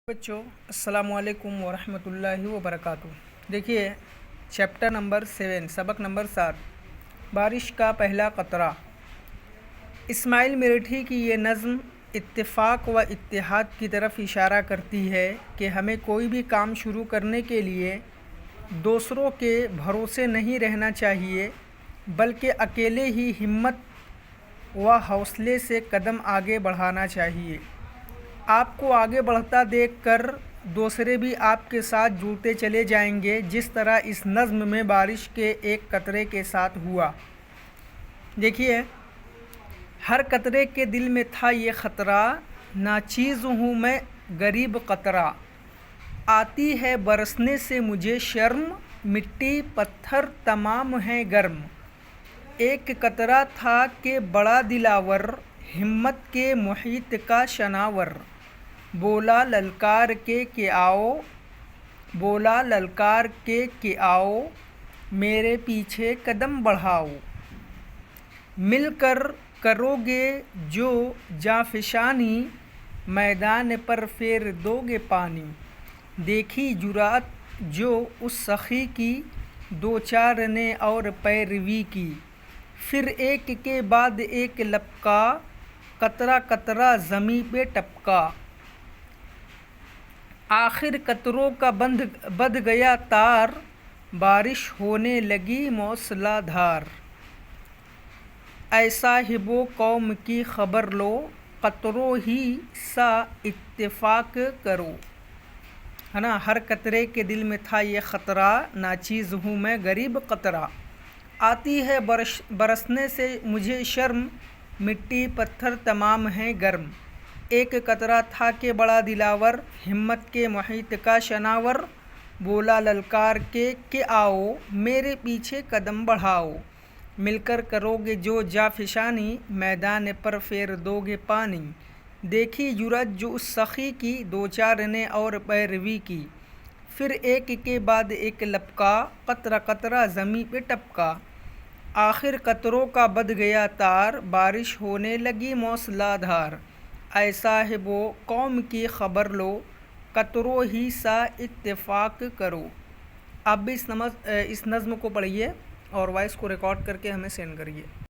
بچوں السلام علیکم ورحمۃ اللہ وبرکاتہ۔ دیکھیے چیپٹر نمبر 7 سبق نمبر 7 بارش کا پہلا قطرہ۔ اسماعیل میرٹھی کی یہ نظم اتفاق و اتحاد کی طرف اشارہ کرتی ہے کہ ہمیں کوئی بھی کام شروع کرنے کے لیے دوسروں کے بھروسے نہیں رہنا چاہیے، بلکہ اکیلے ہی ہمت و حوصلے سے قدم آگے بڑھانا چاہیے۔ آپ کو آگے بڑھتا دیکھ کر دوسرے بھی آپ کے ساتھ جڑتے چلے جائیں گے، جس طرح اس نظم میں بارش کے ایک قطرے کے ساتھ ہوا۔ دیکھیے، ہر قطرے کے دل میں تھا یہ خطرہ، ناچیز ہوں میں غریب قطرہ، آتی ہے برسنے سے مجھے شرم، مٹی پتھر تمام ہیں گرم۔ ایک قطرہ تھا کہ بڑا دلاور، ہمت کے محیط کا شناور، بولا للکار کے کہ آؤ، بولا للکار کے کہ آؤ، میرے پیچھے قدم بڑھاؤ۔ مل کر کرو گے جو جانفشانی، میدان پر پھیر دو گے پانی۔ دیکھی جرأت جو اس سخی کی، دو چار نے اور پیروی کی، پھر ایک کے بعد ایک لپکا، قطرہ قطرہ زمیں پہ ٹپکا۔ آخر قطروں کا بندھ گیا تار، بارش ہونے لگی موسلا دھار۔ اے صاحبو قوم کی خبر لو، قطروں ہی سا اتفاق کرو۔ ہے نا، ہر قطرے کے دل میں تھا یہ خطرہ، ناچیز ہوں میں غریب قطرہ، آتی ہے برسنے سے مجھے شرم، مٹی پتھر تمام ہیں گرم۔ ایک قطرہ تھا کہ بڑا دلاور، ہمت کے محیط کا شناور، بولا للکار کے کہ آؤ، میرے پیچھے قدم بڑھاؤ۔ مل کر کرو گے جو جانفشانی، میدان پر پھیر دو گے پانی۔ دیکھی جرأت جو اس سخی کی، دو چار نے اور پیروی کی، پھر ایک کے بعد ایک لپکا، قطرہ قطرہ زمیں پہ ٹپکا۔ آخر قطروں کا بندھ گیا تار، بارش ہونے لگی موسلا دھار۔ اے صاحبو قوم کی خبر لو، قطروں ہی سا اتفاق کرو۔ آپ بھی اس نظم کو پڑھیے اور وائس کو ریکارڈ کر کے ہمیں سینڈ کریے۔